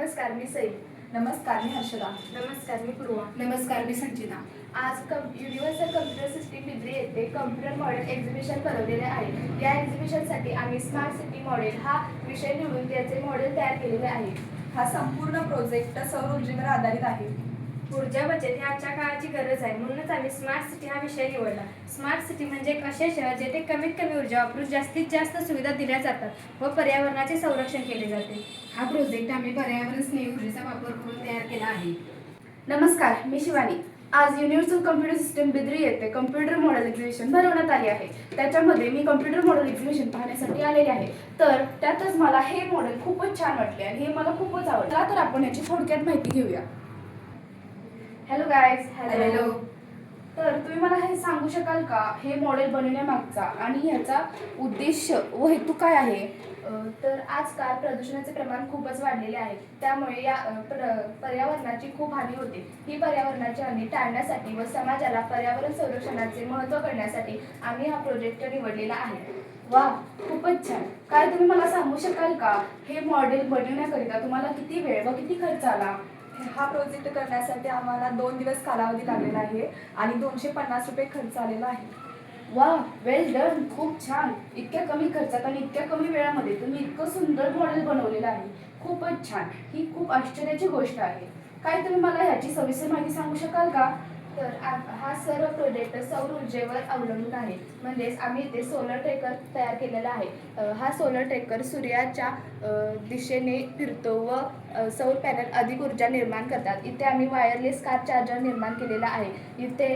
नमस्कार, मी सई. नमस्कार, मी हर्षदा. नमस्कार, मी पूर्वा. नमस्कार, मी संचिता. आज युनिव्हर्सल कम्प्युटर सिस्टीम पिंपरी येथे कम्प्युटर मॉडेल एक्झिबिशन भरवलेले आहे. या एक्झिबिशनसाठी आम्ही स्मार्ट सिटी मॉडेल हा विषय निवडून त्याचे मॉडेल तयार केलेले आहे. हा संपूर्ण प्रोजेक्ट सौर ऊर्जेवर आधारित आहे. ऊर्जा बचत ही आजच्या काळाची गरज आहे, म्हणूनच आम्ही स्मार्ट सिटी हा विषय निवडला. स्मार्ट सिटी म्हणजे एक असे शहर जेथे कमीत कमी ऊर्जा वापरून जास्तीत जास्त सुविधा दिल्या जातात व पर्यावरणाचे संरक्षण केले जाते. हा प्रोजेक्ट आम्ही पर्यावरण स्नेही ऊर्जेचा वापर करून तयार केला आहे. नमस्कार, मी शिवानी. आज युनिव्हर्सल कम्प्युटर सिस्टीम बिद्री येथे कम्प्युटर मॉडेल एक्झिबिशन भरवण्यात आली आहे. त्याच्यामध्ये मी कम्प्युटर मॉडेल एक्झिबिशन पाहण्यासाठी आलेले आहे. तर त्यातच मला हे मॉडेल खूपच छान वाटले आणि हे मला खूपच आवडलं. तर आपण याची थोडक्यात माहिती घेऊया. Hello guys. हॅलो. तर तुम्ही मला हे सांगू शकाल का हे मॉडेल बनवण्यामागचा आणि ह्याचा उद्देश व हेतू काय आहे? तर आजकाल प्रदूषणाचे प्रमाण खूपच वाढलेले आहे. त्यामुळे या पर्यावरणाची खूप हानी होते. ही पर्यावरणाची हानी टाळण्यासाठी व समाजाला पर्यावरण संरक्षणाचे महत्त्व करण्यासाठी आम्ही हा प्रोजेक्ट निवडलेला आहे. वा, खूपच छान. काय तुम्ही मला सांगू शकाल का हे मॉडेल बनवण्याकरिता तुम्हाला किती वेळ व किती खर्च आला? हा प्रोजेक्ट करण्यासाठी आम्हाला 2 दिवस कालावधी लागलेला आहे आणि 250 रुपये खर्च आलेला आहे. वा, वेल डन. खूप छान. इतक्या कमी खर्चात आणि इतक्या कमी वेळामध्ये तुम्ही इतकं सुंदर मॉडेल बनवलेलं आहे. खूपच छान. ही खूप आश्चर्याची गोष्ट आहे. काय तुम्ही मला ह्याची सविस्तर माहिती सांगू शकाल का? तर हा सर्व प्रोजेक्ट सौर ऊर्जेवर अवलंबून आहे. म्हणजेच आम्ही इथे सोलर ट्रेकर तयार केलेला आहे. हा सोलर ट्रेकर सूर्याच्या दिशेने फिरतो व सौर पॅनल अधिक ऊर्जा निर्माण करतात. इथे आम्ही वायरलेस कार चार्जर निर्माण केलेला आहे. इथे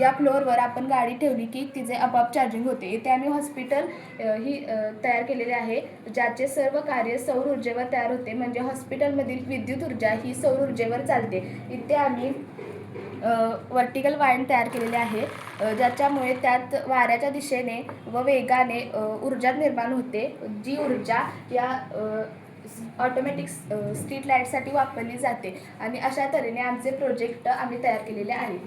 या फ्लोअरवर आपण गाडी ठेवली की तिचे आपोआप चार्जिंग होते. इथे आम्ही हॉस्पिटल ही तयार केलेले आहे, ज्याचे सर्व कार्य सौर ऊर्जेवर तयार होते. म्हणजे हॉस्पिटलमधील विद्युत ऊर्जा ही सौर ऊर्जेवर चालते. इथे आम्ही वर्टिकल वायर तयार केलेले आहे, ज्याच्यामुळे त्यात वाऱ्याच्या दिशेने व वेगाने ऊर्जा निर्माण होते. जी ऊर्जा या ऑटोमॅटिक स्ट्रीट लाईटसाठी वापरली जाते. आणि अशा तऱ्हेने आमचे प्रोजेक्ट आम्ही तयार केलेले आहे.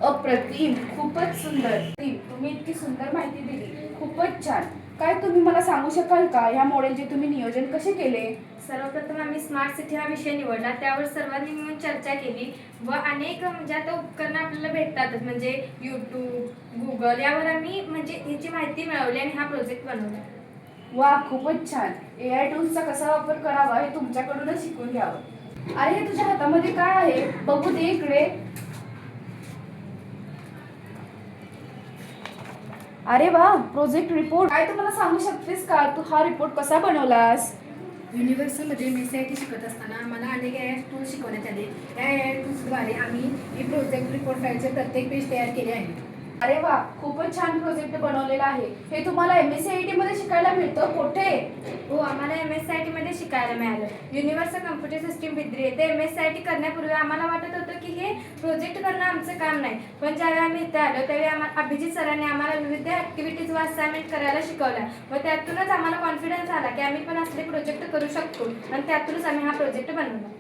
अप्रतिम. खूपच सुंदर. तुम्ही इतकी सुंदर माहिती दिली. खूपच छान. काय तुम्ही मला सांगू शकाल का ह्या मॉडेलचे तुम्ही नियोजन कसे केले? सर्वप्रथम आम्ही स्मार्ट सिटी हा विषय निवडला, त्यावर सर्वांनी मिळून चर्चा केली व अनेक म्हणजे आता उपकरणं आपल्याला भेटतातच, म्हणजे यूट्यूब, गुगल यावर आम्ही म्हणजे ह्याची माहिती मिळवली आणि हा प्रोजेक्ट बनवला. वा, खूपच छान. AI टूल्सचा कसा वापर करावा हे तुमच्याकडूनच शिकून घ्यावं. अरे, हे तुझ्या हातामध्ये काय आहे? बघू दे इकडे. अरे वा, प्रोजेक्ट रिपोर्ट. काय तू मला सांगू शकतेस का तू हा रिपोर्ट कसा बनवलास? युनिव्हर्सलमध्ये MSCIT शिकत असताना आम्हाला अनेक AI टूल्स शिकवण्यात आले. या AI टूल्सद्वारे आम्ही ही प्रोजेक्ट रिपोर्ट फाईलचे प्रत्येक पेज तयार केले आहे. अरे वा, खूपच छान प्रोजेक्ट बनवलेला आहे. हे तुम्हाला MSCIT मध्ये शिकायला मिळतं? कुठे? हो, आम्हाला MSCIT मध्ये शिकायला मिळालं. युनिव्हर्सल कम्प्युटर सिस्टीम बिद्री येथे MSCIT करण्यापूर्वी आम्हाला वाटत होतं की हे प्रोजेक्ट करणं आमचं काम नाही. पण ज्यावेळी आम्ही इथे आलो त्यावेळी अभिजित सरांनी आम्हाला विविध ॲक्टिव्हिटीज व असाइनमेंट करायला शिकवल्या व त्यातूनच आम्हाला कॉन्फिडन्स आला की आम्ही पण असले प्रोजेक्ट करू शकतो आणि त्यातूनच आम्ही हा प्रोजेक्ट बनवला.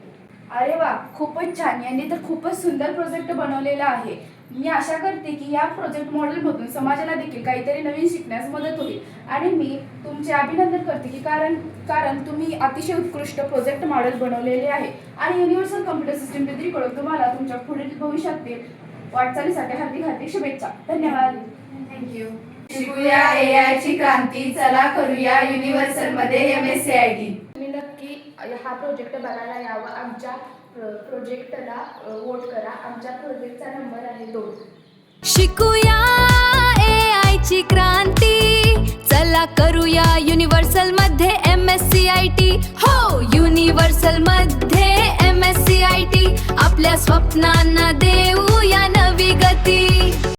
अरे वा, खूपच छान. यांनी तर खूपच सुंदर प्रोजेक्ट बनवलेला आहे. मी आशा करते की या प्रोजेक्ट मॉडेलमधून समाजाला देखील काहीतरी नवीन शिकण्यास मदत होईल. आणि मी तुमचे अभिनंदन करते की कारण तुम्ही अतिशय उत्कृष्ट प्रोजेक्ट मॉडेल बनवलेले आहे. आणि युनिव्हर्सल कम्प्युटर सिस्टीम बिद्रीकडून तुम्हाला तुमच्या पुढील भविष्यातील वाटचालीसाठी हार्दिक हार्दिक शुभेच्छा. धन्यवाद. थँक्यू. शिकूया AI ची क्रांती. चला करूया युनिव्हर्सल मध्ये MSCIT. तुम्ही नक्की हा प्रोजेक्ट बनायला यावं. आमच्या प्रोजेक्टला वोट करा. आमच्या प्रोजेक्टचा नंबर आहे 2. शिकूया AI ची क्रांती. चला करूया युनिव्हर्सल मध्ये MSCIT. हो, युनिव्हर्सल मध्ये MSCIT. आपल्या स्वप्नांना देऊया